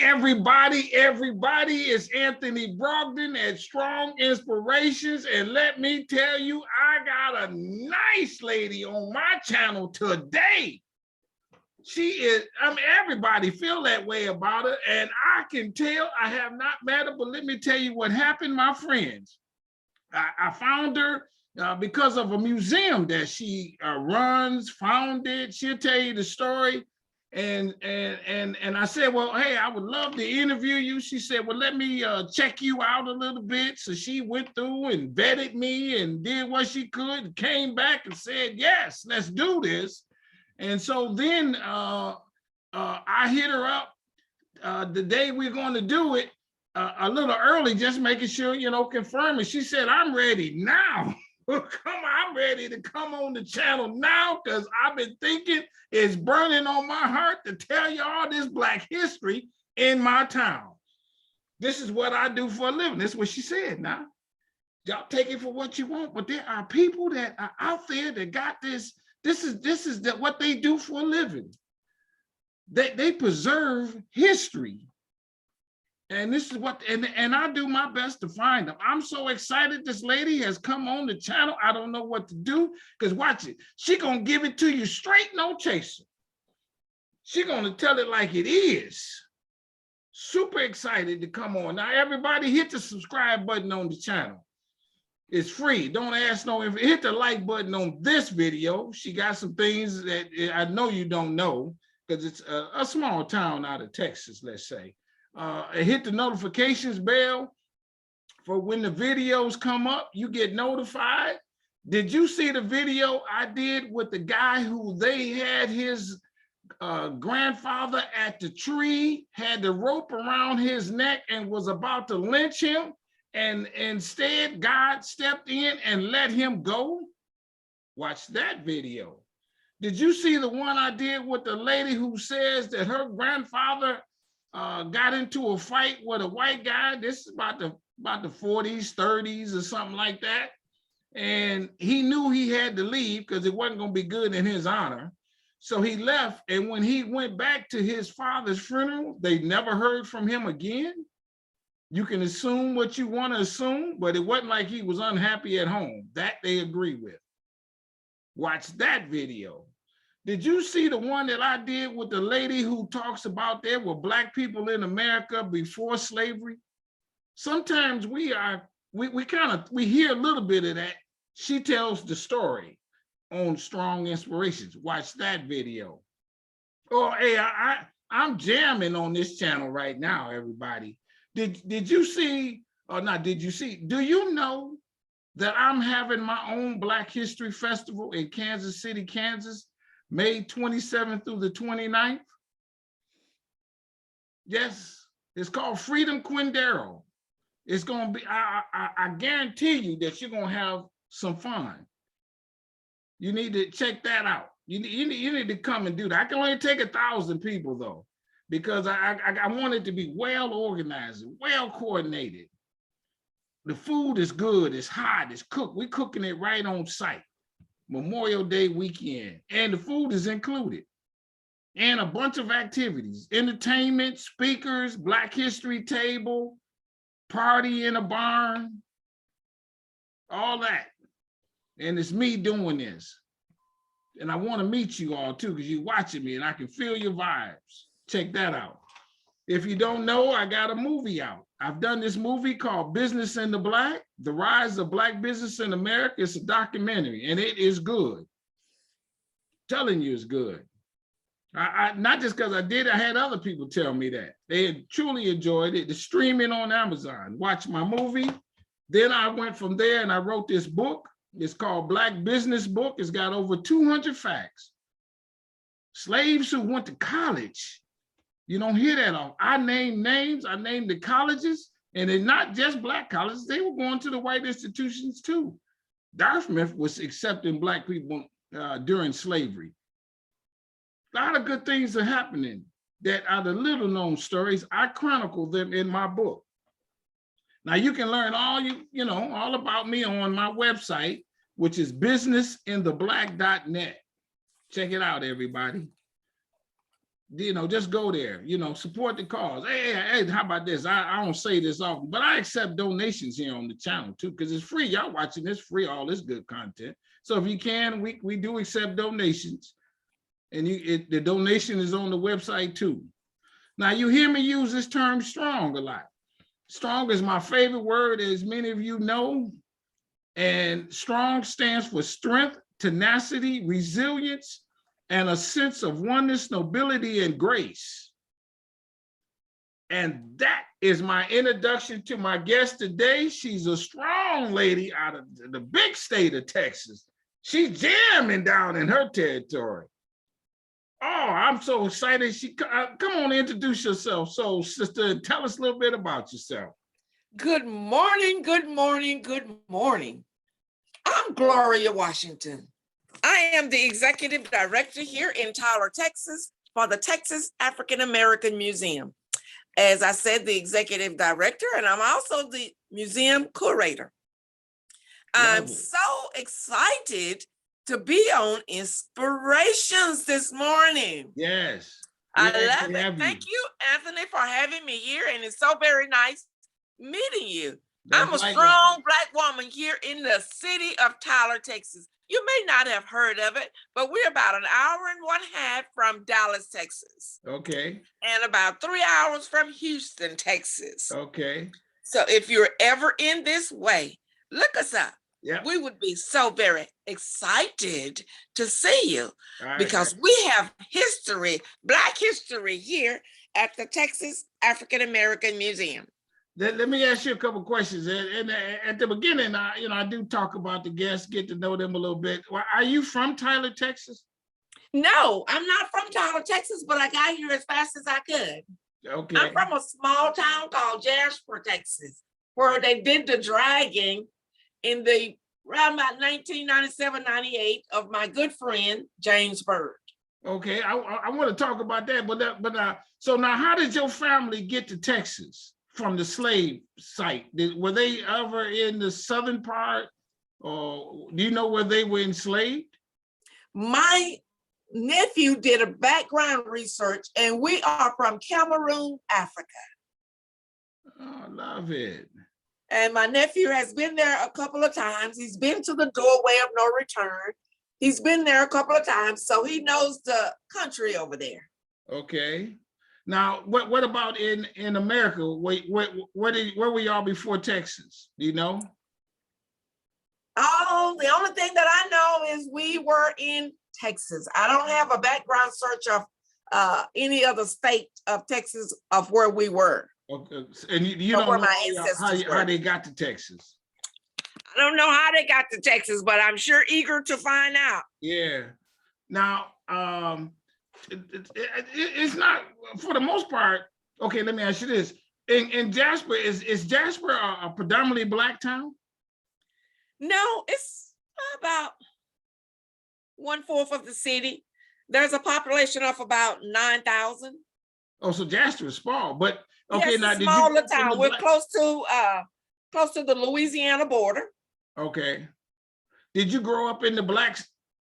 everybody, it's Anthony Brogdon at Strong Inspirations. And let me tell you, I got a nice lady on my channel today. She is, everybody feel that way about her. And I can tell, I have not met her, but let me tell you what happened, my friends. I found her because of a museum that she runs, founded. She'll tell you the story. And I said, well, hey, I would love to interview you. She said, well, let me check you out a little bit. So she went through and vetted me and did what she could and came back and said, yes, let's do this. And so then I hit her up the day we're going to do it a little early, just making sure, confirming. She said, I'm ready now. I'm ready to come on the channel now because I've been thinking it's burning on my heart to tell y'all this Black history in my town. This is what I do for a living. That's what she said. Now, y'all take it for what you want, but there are people that are out there that got this. This is what they do for a living. They preserve history. And this is what, and I do my best to find them. I'm so excited this lady has come on the channel. I don't know what to do, because watch it. She gonna give it to you straight, no chaser. She gonna tell it like it is. Super excited to come on. Now, everybody hit the subscribe button on the channel. It's free. Don't ask no info. Hit the like button on this video. She got some things that I know you don't know, because it's a small town out of Texas, let's say. Hit the notifications bell for when the videos come up, you get notified. Did you see the video I did with the guy who they had his grandfather at the tree, had the rope around his neck and was about to lynch him, and instead God stepped in and let him go? Watch that video. Did you see the one I did with the lady who says that her grandfather got into a fight with a white guy? This is about the 40s, 30s or something like that. And he knew he had to leave because it wasn't going to be good in his honor. So he left. And when he went back to his father's funeral, they never heard from him again. You can assume what you want to assume, but it wasn't like he was unhappy at home. That they agree with. Watch that video. Did you see the one that I did with the lady who talks about there were Black people in America before slavery? Sometimes we hear a little bit of that. She tells the story on Strong Inspirations. Watch that video. Oh, hey, I'm jamming on this channel right now, everybody. Did you see, or not did you see, do you know that I'm having my own Black History Festival in Kansas City, Kansas, May 27th through the 29th. Yes, it's called Freedom Quindaro. It's gonna be, I guarantee you that you're gonna have some fun. You need to check that out. You need to come and do that. I can only take 1,000 people though, because I want it to be well organized, well coordinated. The food is good, it's hot, it's cooked. We're cooking it right on site. Memorial Day weekend, and the food is included, and a bunch of activities, entertainment, speakers, Black History table, party in a barn, all that. And it's me doing this. And I want to meet you all too, because you're watching me and I can feel your vibes. Check that out. If you don't know, I got a movie out. I've done this movie called Business in the Black, The Rise of Black Business in America. It's a documentary and it is good. Telling you it's good. I not just because I did, I had other people tell me that. They had truly enjoyed it. It's streaming on Amazon. Watch my movie. Then I went from there and I wrote this book. It's called Black Business Book. It's got over 200 facts. Slaves who went to college. You don't hear that often. I name names, I name the colleges, and they're not just Black colleges, they were going to the white institutions too. Dartmouth was accepting Black people during slavery. A lot of good things are happening that are the little known stories. I chronicle them in my book. Now you can learn all about me on my website, which is businessintheblack.net. Check it out, everybody. just go there, support the cause. Hey, how about this? I don't say this often, but I accept donations here on the channel too, because it's free. Y'all watching this free, all this good content. So if you can, we do accept donations, and the donation is on the website too. Now you hear me use this term strong a lot. Strong is my favorite word, as many of you know, and strong stands for strength, tenacity, resilience, and a sense of oneness, nobility, and grace. And that is my introduction to my guest today. She's a strong lady out of the big state of Texas. She's jamming down in her territory. Oh, I'm so excited. Come on, introduce yourself. So, sister, tell us a little bit about yourself. Good morning, good morning, good morning. I'm Gloria Washington. I am the executive director here in Tyler, Texas for the Texas African American Museum. As I said, the executive director, and I'm also the museum curator. I'm so excited to be on Inspirations this morning. Yes. I love it. Thank you, Anthony, for having me here. And it's so very nice meeting you. I'm a strong Black woman here in the city of Tyler, Texas. You may not have heard of it, but we're about an hour and one half from Dallas, Texas. Okay. And about 3 hours from Houston, Texas. Okay. So if you're ever in this way, look us up. Yeah. We would be so very excited to see you because right. we have history, Black history here at the Texas African American Museum. Let me ask you a couple questions. And at the beginning, I do talk about the guests, get to know them a little bit. Are you from Tyler, Texas? No, I'm not from Tyler, Texas, but I got here as fast as I could. Okay. I'm from a small town called Jasper, Texas, where they did the dragging in around about 1997, 98 of my good friend, James Byrd. Okay, I want to talk about that, but so now how did your family get to Texas from the slave site? Were they ever in the southern part, or do you know where they were enslaved? My nephew did a background research, and we are from Cameroon, Africa. Oh, I love it. And my nephew has been there a couple of times. He's been to the doorway of no return. He's been there a couple of times, so he knows the country over there. Okay. Now, what about in America? Where were y'all before Texas? Do you know? Oh, the only thing that I know is we were in Texas. I don't have a background search of any other state of Texas of where we were. Okay, and you don't know how they got to Texas. I don't know how they got to Texas, but I'm sure eager to find out. Yeah. Now, it's not, for the most part. Okay, let me ask you this: in Jasper, is Jasper a predominantly Black town? No, it's about 1/4 of the city. There's a population of about 9,000. Oh, so Jasper is small, but okay, yes, now it's a smaller town. We're close to the Louisiana border. Okay. Did you grow up in the Black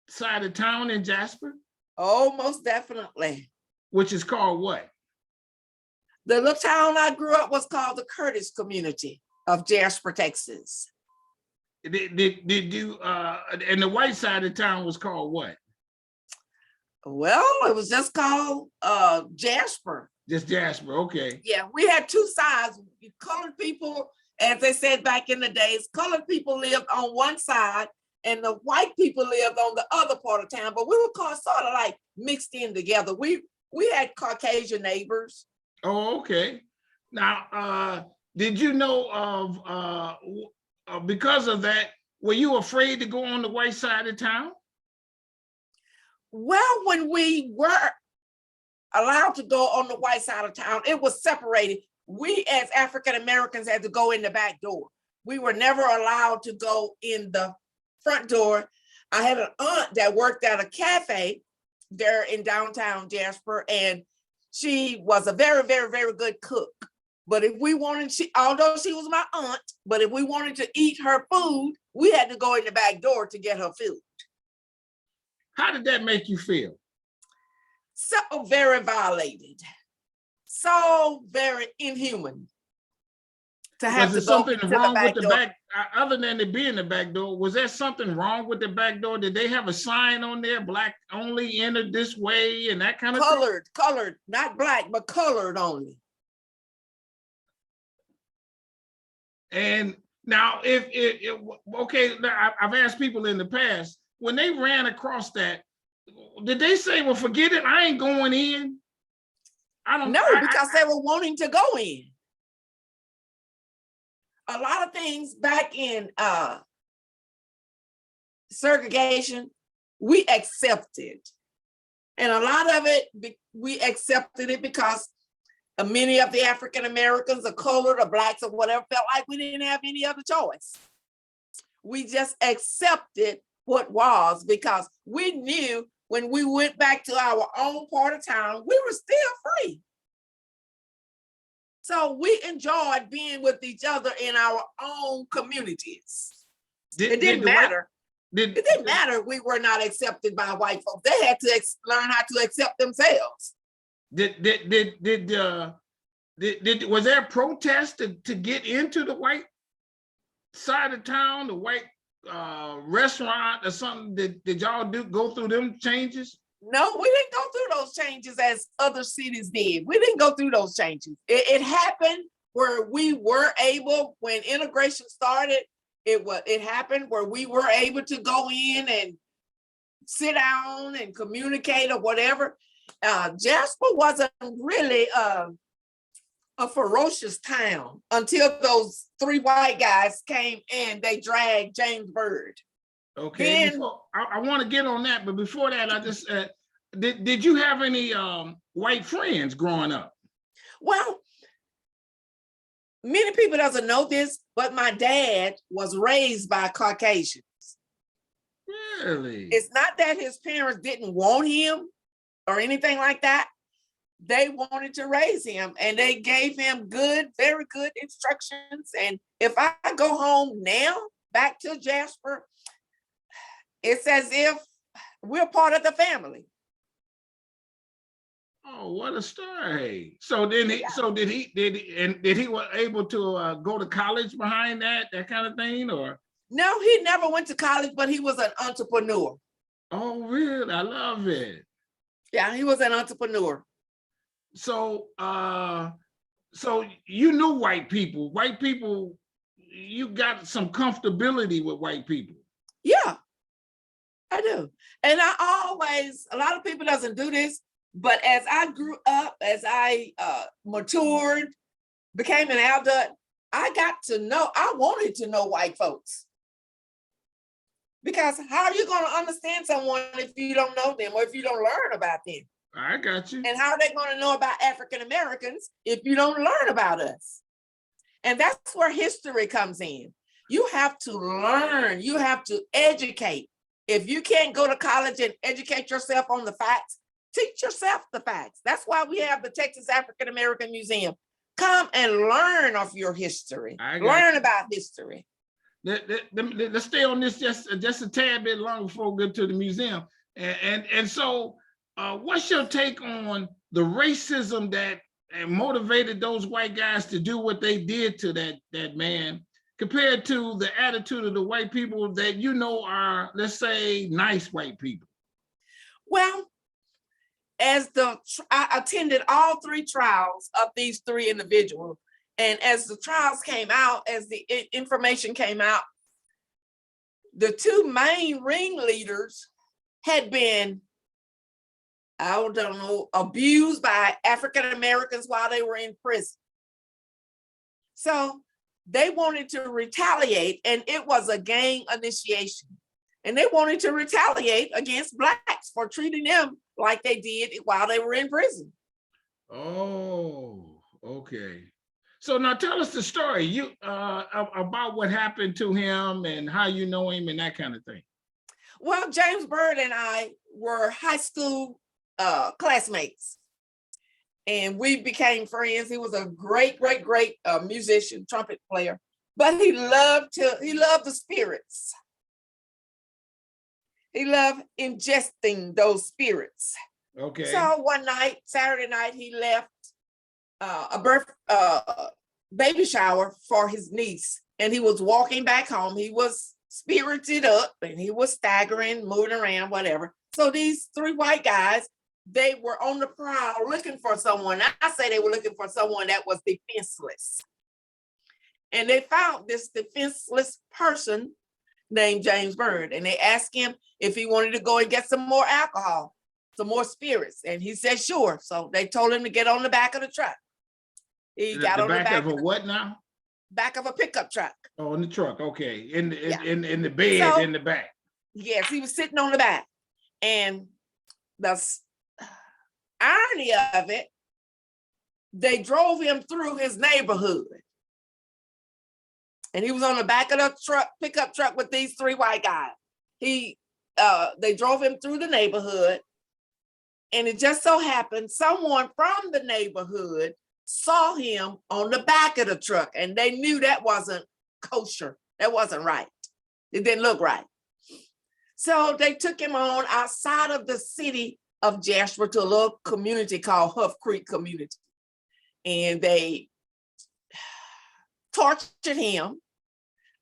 side of town in Jasper? Oh, most definitely. Which is called what? The little town I grew up was called the Curtis community of Jasper, Texas. Did you and the white side of town was called what? Well, it was just called Jasper. Just Jasper, okay. Yeah, we had two sides. Colored people, as they said back in the days, colored people lived on one side and the white people lived on the other part of town, but we were called sort of like mixed in together. We had Caucasian neighbors. Oh, okay. Now, did you know of, because of that, were you afraid to go on the white side of town? Well, when we were allowed to go on the white side of town, it was separated. We as African Americans had to go in the back door. We were never allowed to go in the front door. I had an aunt that worked at a cafe there in downtown Jasper, and she was a very, very, very good cook. But if we wanted, although she was my aunt, but if we wanted to eat her food, we had to go in the back door to get her food. How did that make you feel? so very violated, so very inhuman to have Was to there go something into the wrong with back the door. back, other than it being the back door? Was there something wrong with the back door? Did they have a sign on there, black only entered this way and that kind of thing? Colored, not black, but colored only. And now, okay, I've asked people in the past, when they ran across that, did they say, well, forget it, I ain't going in? No, because they were wanting to go in. A lot of things back in segregation, we accepted. And a lot of it, we accepted it because many of the African Americans or colored or blacks or whatever felt like we didn't have any other choice. We just accepted what was, because we knew when we went back to our own part of town, we were still free. So we enjoyed being with each other in our own communities. It didn't matter. It didn't matter we were not accepted by white folks. They had to learn how to accept themselves. Was there a protest to get into the white side of town, the white restaurant or something? Did y'all go through them changes? No, we didn't go through those changes as other cities did. We didn't go through those changes. It happened where we were able, when integration started, it happened where we were able to go in and sit down and communicate or whatever. Jasper wasn't really a ferocious town until those three white guys came and they dragged James Byrd. Okay, I want to get on that, but before that, I just did you have any white friends growing up? Well, many people doesn't know this, but my dad was raised by Caucasians. Really? It's not that his parents didn't want him or anything like that. They wanted to raise him and they gave him very good instructions. And if I go home now, back to Jasper, it's as if we're part of the family. Oh, what a story! So then, did he was able to go to college behind that kind of thing, or? No, he never went to college, but he was an entrepreneur. Oh, really? I love it. Yeah, he was an entrepreneur. So, so you knew white people. White people, you got some comfortability with white people. Yeah. I do. And a lot of people doesn't do this, but as I grew up, as I matured, became an adult, I wanted to know white folks. Because how are you going to understand someone if you don't know them or if you don't learn about them? I got you. And how are they going to know about African Americans if you don't learn about us? And that's where history comes in. You have to learn, you have to educate. If you can't go to college and educate yourself on the facts, teach yourself the facts. That's why we have the Texas African American Museum. Come and learn of your history. Learn about history. Let's stay on this just a tad bit longer before we go to the museum. And so, what's your take on the racism that motivated those white guys to do what they did to that man, compared to the attitude of the white people that you know are, let's say, nice white people? Well, I attended all three trials of these three individuals. And as the trials came out, as the information came out, the two main ringleaders had been, I don't know, abused by African Americans while they were in prison. So they wanted to retaliate, and it was a gang initiation. And they wanted to retaliate against Blacks for treating them like they did while they were in prison. Oh, okay. So now tell us the story about what happened to him and how you know him and that kind of thing. Well, James Byrd and I were high school classmates, and we became friends. He was a great musician, trumpet player, but he loved the spirits. He loved ingesting those spirits. Okay. So one night, Saturday night, he left a baby shower for his niece, and he was walking back home. He was spirited up and he was staggering, moving around, whatever. So these three white guys, they were on the prowl looking for someone. I say they were looking for someone that was defenseless. And they found this defenseless person named James Byrd, and they asked him if he wanted to go and get some more alcohol, some more spirits. And he said, sure. So they told him to get on the back of the truck. He got on the back of a what now? Back of a pickup truck. Oh, in the truck. Okay. In the bed, so, in the back. Yes, he was sitting on the back. And the irony of it, they drove him through his neighborhood. And he was on the back of the truck, pickup truck with these three white guys. They drove him through the neighborhood. And it just so happened someone from the neighborhood saw him on the back of the truck, and they knew that wasn't kosher. That wasn't right. It didn't look right. So they took him on outside of the city of Jasper to a little community called Huff Creek Community. And they tortured him.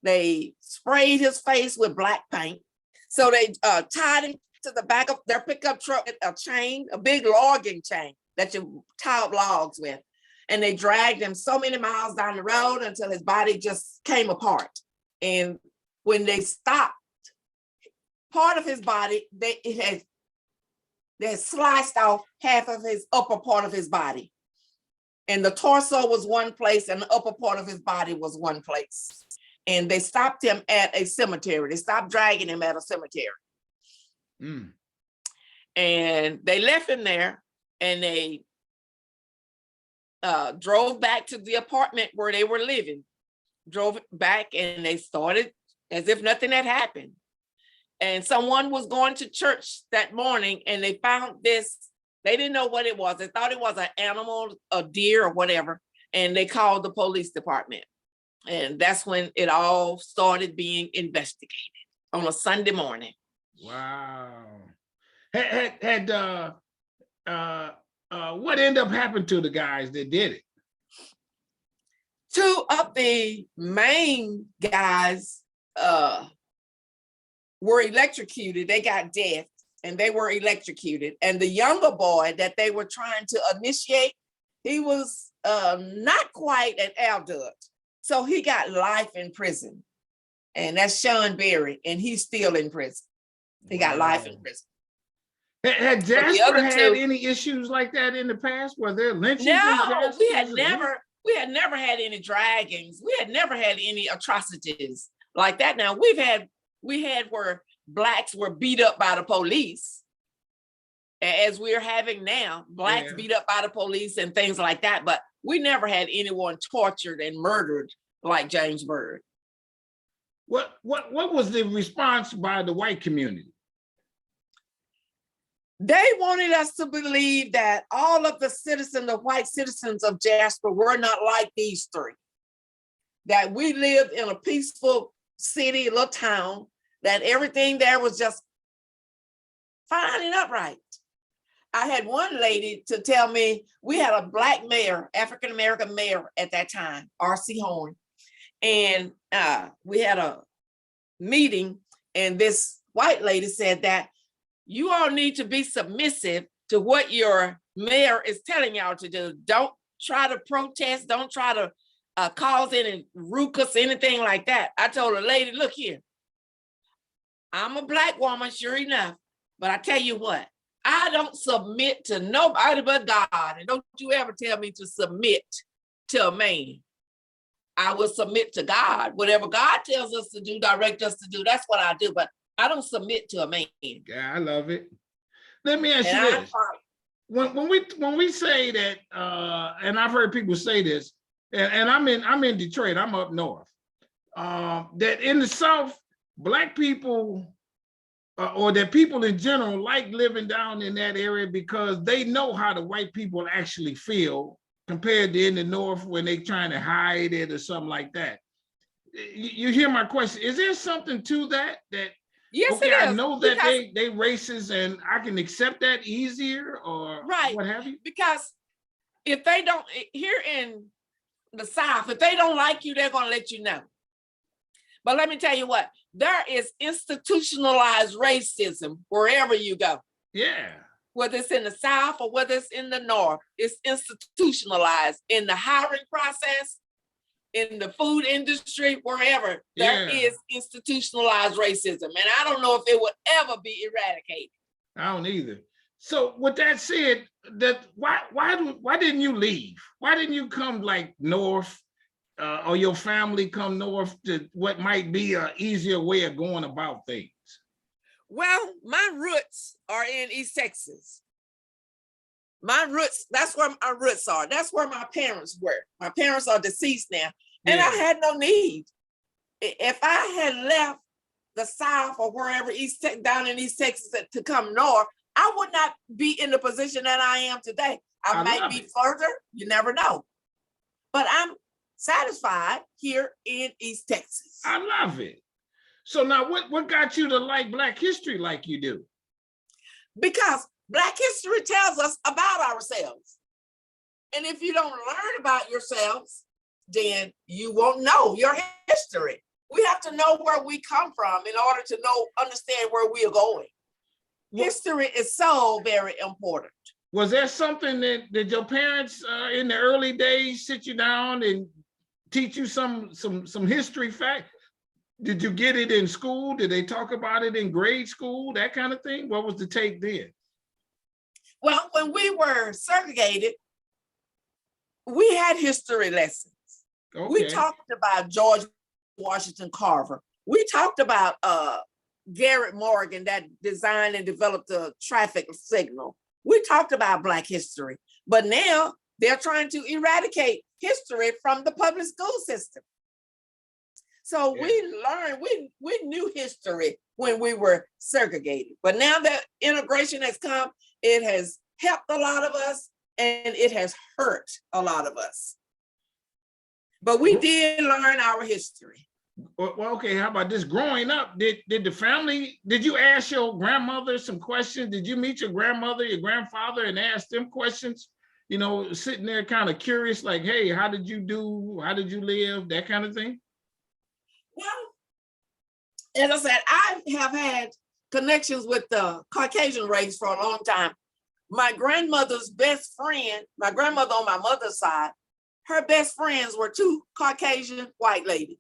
They sprayed his face with black paint. So they tied him to the back of their pickup truck with a chain, a big logging chain that you tie up logs with. And they dragged him so many miles down the road until his body just came apart. And when they stopped, part of his body, they had sliced off half of his upper part of his body. And the torso was one place and the upper part of his body was one place. And they stopped him at a cemetery. They stopped dragging him at a cemetery. Mm. And they left him there, and they drove back to the apartment where they were living, drove back, and they started as if nothing had happened. And someone was going to church that morning, and they found this. They didn't know what it was. They thought it was an animal, a deer or whatever, and they called the police department. And that's when it all started being investigated on a Sunday morning. Wow. What ended up happening to the guys that did it? Two of the main guys were electrocuted. They got death and they were electrocuted. And the younger boy that they were trying to initiate, he was not quite an adult. So he got life in prison. And that's Sean Berry, and he's still in prison. He got life in prison. Had Jasper had any issues like that in the past? Were there lynchings? No, we had never had any draggings. We had never had any atrocities like that. Now we had where blacks were beat up by the police, as we're having now. Blacks beat up by the police and things like that. But we never had anyone tortured and murdered like James Byrd. What was the response by the white community? They wanted us to believe that all of the white citizens of Jasper were not like these three. That we lived in a peaceful city, little town, that everything there was just fine and upright. I had one lady to tell me, we had a black mayor, African-American mayor at that time, R.C. Horn. And we had a meeting, and this white lady said that you all need to be submissive to what your mayor is telling y'all to do. Don't try to protest. Don't try to cause any ruckus, anything like that. I told the lady, look here, I'm a black woman, sure enough, but I tell you what, I don't submit to nobody but God. And don't you ever tell me to submit to a man. I will submit to God. Whatever God tells us to do, direct us to do, that's what I do. But I don't submit to a man. Yeah, I love it. Let me ask you this. When we say that, and I've heard people say this, and I'm in Detroit, I'm up north, that in the South, Black people, or that people in general like living down in that area because they know how the white people actually feel compared to in the North when they trying to hide it or something like that. You hear my question? Is there something to that Yes, Okay, it I is. know that Because, they racist and I can accept that easier or right, what have you. because if they don't, here in the South, if they don't like you, they're gonna let you know. But let me tell you what, there is institutionalized racism wherever you go. Yeah. Whether it's in the South or whether it's in the North, it's institutionalized in the hiring process, in the food industry, wherever. There Yeah. is institutionalized racism. And I don't know if it will ever be eradicated. I don't either. So with that said, that why didn't you leave? Why didn't you come like north or your family come north to what might be an easier way of going about things? Well, my roots are in East Texas. My roots, that's where my roots are. That's where my parents were. My parents are deceased now. And I had no need. If I had left the South or wherever down in East Texas to come north, I would not be in the position that I am today. I might be further, you never know. But I'm satisfied here in East Texas. I love it. So now what got you to like Black history like you do? Because Black history tells us about ourselves. And if you don't learn about yourselves, then you won't know your history. We have to know where we come from in order to understand where we are going. History is so very important. Was there something that your parents in the early days sit you down and teach you some history fact? Did you get it in school? Did they talk about it in grade school, that kind of thing? What was the take then? Well, when we were segregated, we had history lessons. Okay. We talked about George Washington Carver. We talked about Garrett Morgan that designed and developed the traffic signal. We talked about Black history, but now they're trying to eradicate history from the public school system. So we learned, we knew history when we were segregated, but now that integration has come, it has helped a lot of us and it has hurt a lot of us. But we did learn our history. Well, okay, how about this? Growing up, did you ask your grandmother some questions? Did you meet your grandmother, your grandfather, and ask them questions? You know, sitting there kind of curious, like, hey, how did you do? How did you live? That kind of thing? Well, as I said, I have had connections with the Caucasian race for a long time. My grandmother's best friend, my grandmother on my mother's side, her best friends were two Caucasian white ladies.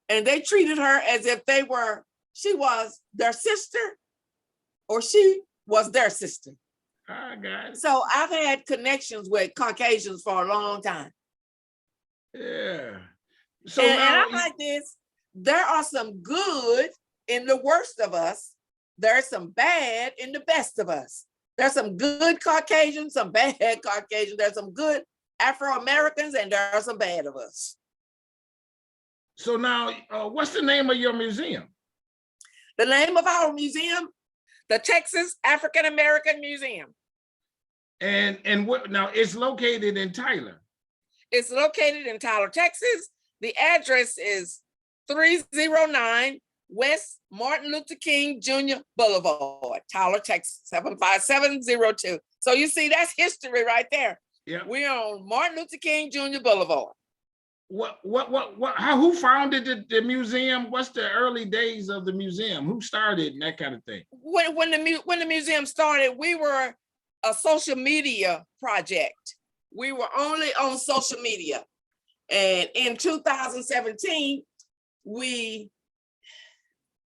And they treated her as if she was their sister or she was their sister. I got it. So I've had connections with Caucasians for a long time. Yeah. So and I'm like this, there are some good in the worst of us. There's some bad in the best of us. There's some good Caucasians, some bad Caucasians. There's some good Afro-Americans, and there are some bad of us. So now, what's the name of your museum? The name of our museum, the Texas African American Museum. And what now? It's located in Tyler. It's located in Tyler, Texas. The address is 309 West Martin Luther King Jr. Boulevard, Tyler, Texas, 75702. So you see, that's history right there. Yeah. We're on Martin Luther King Jr. Boulevard. Who founded the museum? What's the early days of the museum? Who started and that kind of thing? When the museum started, we were a social media project. We were only on social media. And in 2017, we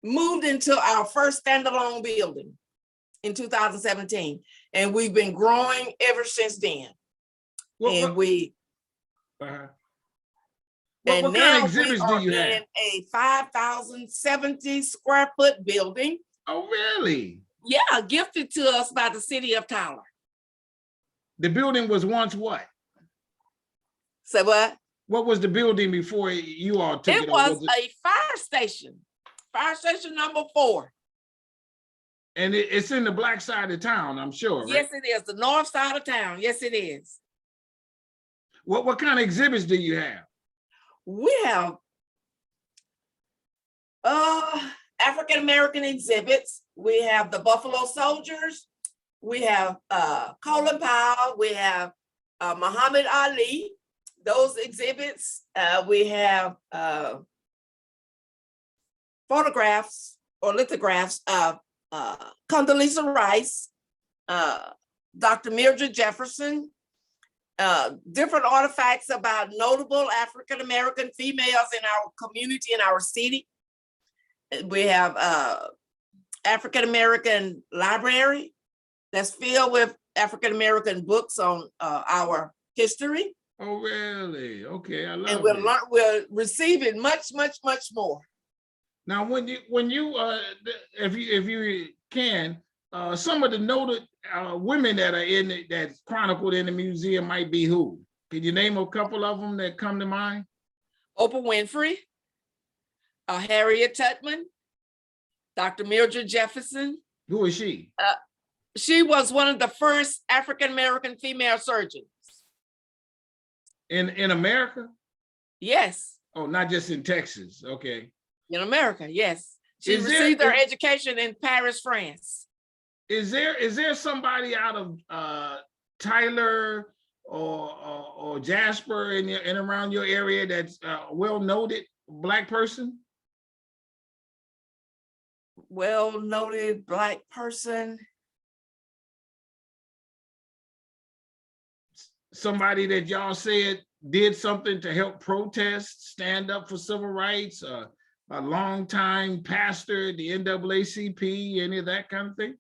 moved into our first standalone building in 2017. And we've been growing ever since then. What kind of exhibits do you have? In a 5,070 square foot building. Oh, really? Yeah, gifted to us by the city of Tyler. The building was once what? Say what? What was the building before you all took it? It was a fire station number 4. And it's in the black side of town, I'm sure, right? Yes, it is. The north side of town. Yes, it is. What kind of exhibits do you have? We have African American exhibits. We have the Buffalo Soldiers. We have Colin Powell. We have Muhammad Ali. Those exhibits. We have photographs or lithographs of Condoleezza Rice, Dr. Mildred Jefferson, different artifacts about notable African American females in our community, in our city. We have African American library that's filled with African American books on our history. Oh, really? Okay, I love And it. we're receiving much more. Now, when you if you can, some of the noted women that are in it, that's chronicled in the museum might be who? Can you name a couple of them that come to mind? Oprah Winfrey, Harriet Tubman, Dr. Mildred Jefferson. Who is she? She was one of the first African American female surgeons. In America? Yes. Oh, not just in Texas. Okay. In America, yes. She Is there- received her education in Paris, France. Is there somebody out of Tyler or Jasper in around your area that's a well-noted Black person? Well-noted Black person. Somebody that y'all said did something to help protest, stand up for civil rights, a longtime pastor, the NAACP, any of that kind of thing?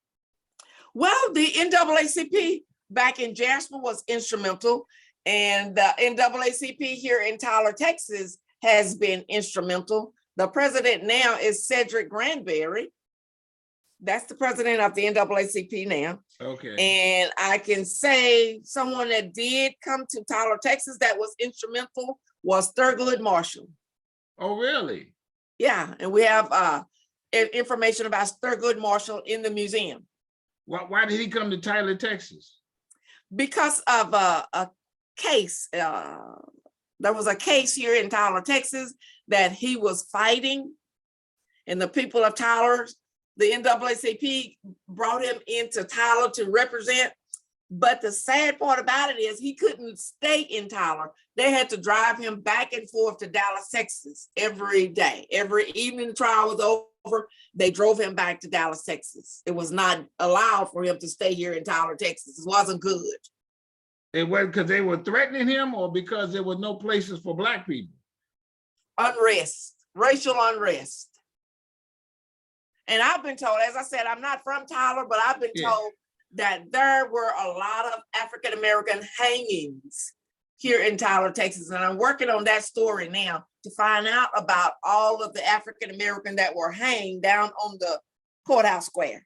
Well, the NAACP back in Jasper was instrumental, and the NAACP here in Tyler, Texas has been instrumental. The president now is Cedric Granberry. That's the president of the NAACP now. Okay. And I can say someone that did come to Tyler, Texas that was instrumental was Thurgood Marshall. Oh, really? Yeah, and we have information about Thurgood Marshall in the museum. Why did he come to Tyler, Texas? Because of a case. There was a case here in Tyler, Texas that he was fighting, and the people of Tyler, the NAACP brought him into Tyler to represent. But the sad part about it is he couldn't stay in Tyler. They had to drive him back and forth to Dallas, Texas every day. Every evening the trial was over, they drove him back to Dallas, Texas. It was not allowed for him to stay here in Tyler, Texas. It wasn't good. It was because they were threatening him, or because there were no places for Black people? Unrest, racial unrest. And I've been told, as I said, I'm not from Tyler, but I've been told that there were a lot of African-American hangings here in Tyler, Texas. And I'm working on that story now to find out about all of the African-American that were hanged down on the courthouse square.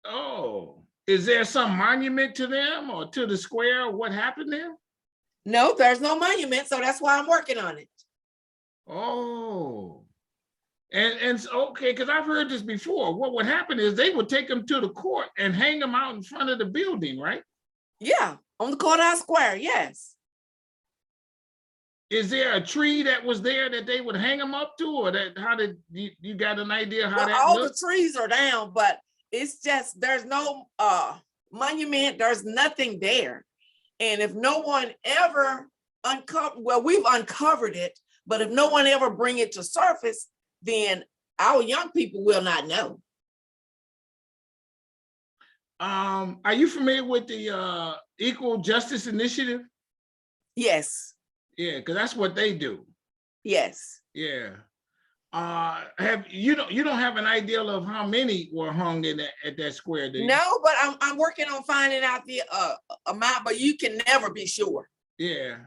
Oh, is there some monument to them or to the square? What happened there? No, there's no monument. So that's why I'm working on it. Oh. And okay, because I've heard this before. What would happen is they would take them to the court and hang them out in front of the building, right? Yeah, on the courthouse square, yes. Is there a tree that was there that they would hang them up to, or that how did you got an idea how that all looked? the trees are down, but it's just there's no monument, there's nothing there. And if no one ever we've uncovered it, but if no one ever bring it to surface, then our young people will not know. Are you familiar with the Equal Justice Initiative? Yes. Yeah, because that's what they do. Yes. Yeah. Have you don't have an idea of how many were hung in at that square, do you? No, but I'm working on finding out the amount, but you can never be sure. Yeah.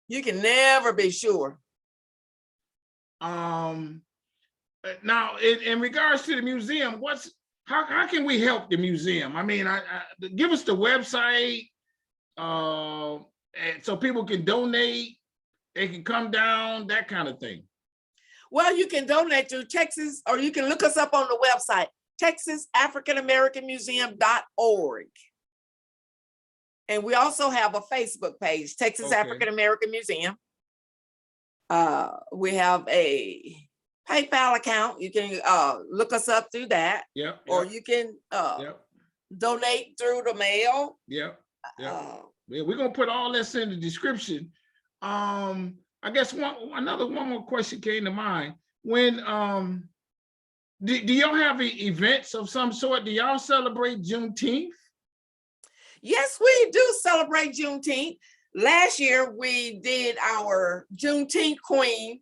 You can never be sure. Now, in regards to the museum, how can we help the museum? I mean, give us the website, and so people can donate, they can come down, that kind of thing. Well, you can donate to Texas, or you can look us up on the website, TexasAfricanAmericanMuseum.org. And we also have a Facebook page, Texas African American Museum. We have a PayPal account. You can look us up through that. Yep. Or you can donate through the mail. Yep. Yeah, we're gonna put all this in the description. I guess one more question came to mind. When do y'all have events of some sort? Do y'all celebrate Juneteenth? Yes, we do celebrate Juneteenth. Last year we did our Juneteenth queen,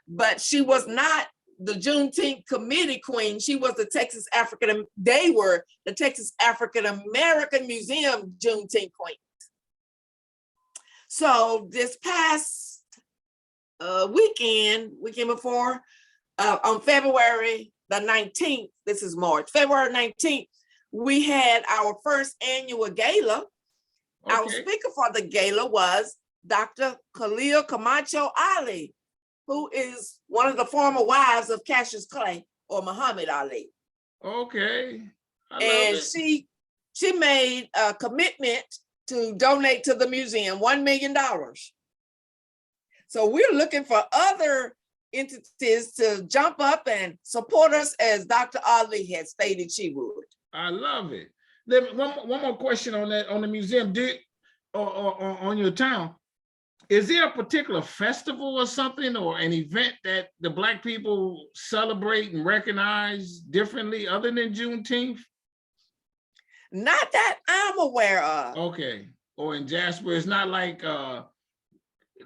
but she was not the Juneteenth committee queen. She was the Texas they were the Texas African American Museum Juneteenth queen. So this past weekend before, on February the 19th, this is March, February 19th, we had our first annual gala. Okay. Our speaker for the gala was Dr. Khalil Camacho Ali, who is one of the former wives of Cassius Clay or Muhammad Ali. Okay. And she made a commitment to donate to the museum $1 million. So we're looking for other entities to jump up and support us as Dr. Ali had stated she would. I love it. Then one more question on that, on the museum, or on your town. Is there a particular festival or something or an event that the Black people celebrate and recognize differently other than Juneteenth? Not that I'm aware of. Okay. Or in Jasper, it's not like the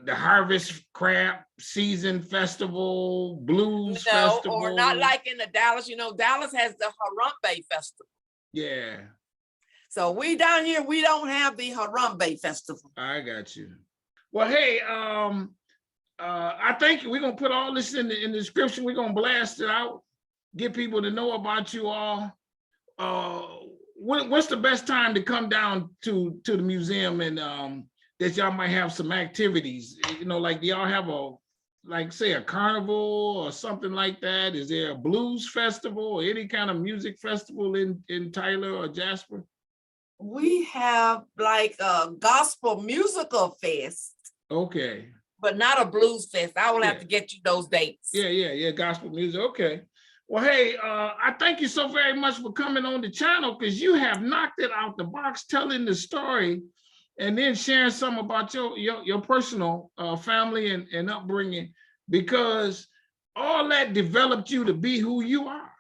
Harvest Crab Season Festival, Blues Festival. Or not like in the Dallas. You know, Dallas has the Harambe Festival. Yeah. So we down here, we don't have the Harambe Festival. I got you. Well, hey, I think we're gonna put all this in the description. We're gonna blast it out, get people to know about you all. What's the best time to come down to the museum and that y'all might have some activities? You know, like do y'all have say a carnival or something like that? Is there a blues festival or any kind of music festival in Tyler or Jasper? We have like a gospel musical fest. Okay. But not a blues fest. I will have to get you those dates. Yeah, gospel music. Okay. Well, hey, I thank you so very much for coming on the channel, because you have knocked it out the box, telling the story and then sharing some about your personal family and upbringing, because all that developed you to be who you are.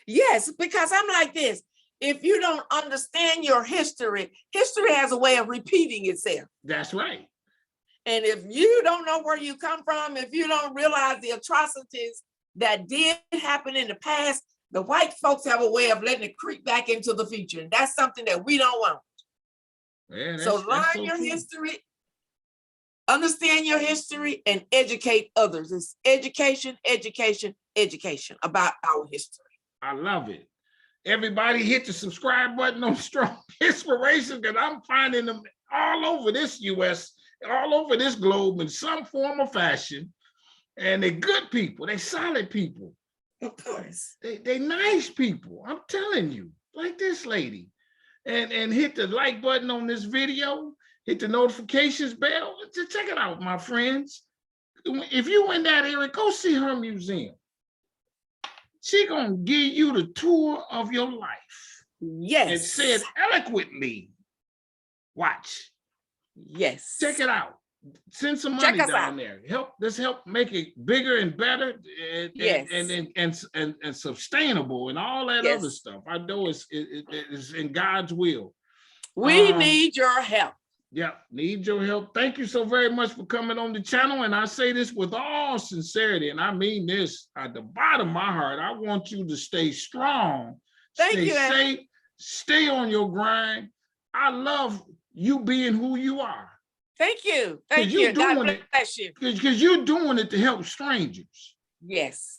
Yes, because I'm like this. If you don't understand your history, history has a way of repeating itself. That's right. And if you don't know where you come from, if you don't realize the atrocities that did happen in the past, the white folks have a way of letting it creep back into the future. And that's something that we don't want. Yeah, so learn your history, understand your history, and educate others. It's education, education, education about our history. I love it. Everybody hit the subscribe button on Strong Inspiration, because I'm finding them all over this US, all over this globe in some form or fashion. And they're good people, they're solid people. Of course. They nice people, I'm telling you, like this lady. And hit the like button on this video, hit the notifications bell. Check it out, my friends. If you in that area, go see her museum. She gonna give you the tour of your life. Yes. And say it eloquently. Watch. Yes. Check it out. Send some money down there. Let's help make it bigger and better and sustainable and all that other stuff. I know it's in God's will. We need your help. Yeah, need your help. Thank you so very much for coming on the channel. And I say this with all sincerity, and I mean this at the bottom of my heart. I want you to stay strong, stay safe, stay on your grind. I love you being who you are. Thank you. Thank you. God bless you. Because you're doing it to help strangers. Yes.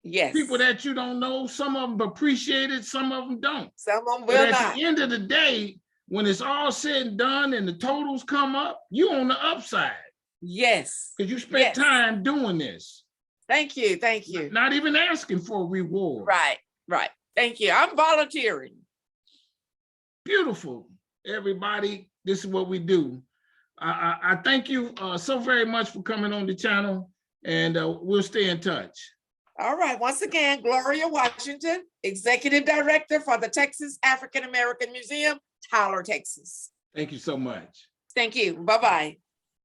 Yes. People that you don't know, some of them appreciate it, some of them don't. Some of them will not. At the end of the day, when it's all said and done and the totals come up, you on the upside. Yes. Because you spent time doing this. Thank you. Thank you. Not even asking for a reward. Right. Right. Thank you. I'm volunteering. Beautiful. Everybody, this is what we do. I thank you so very much for coming on the channel, and we'll stay in touch. All right, once again, Gloria Washington, Executive Director for the Texas African American Museum, Tyler, Texas. Thank you so much. Thank you. Bye-bye.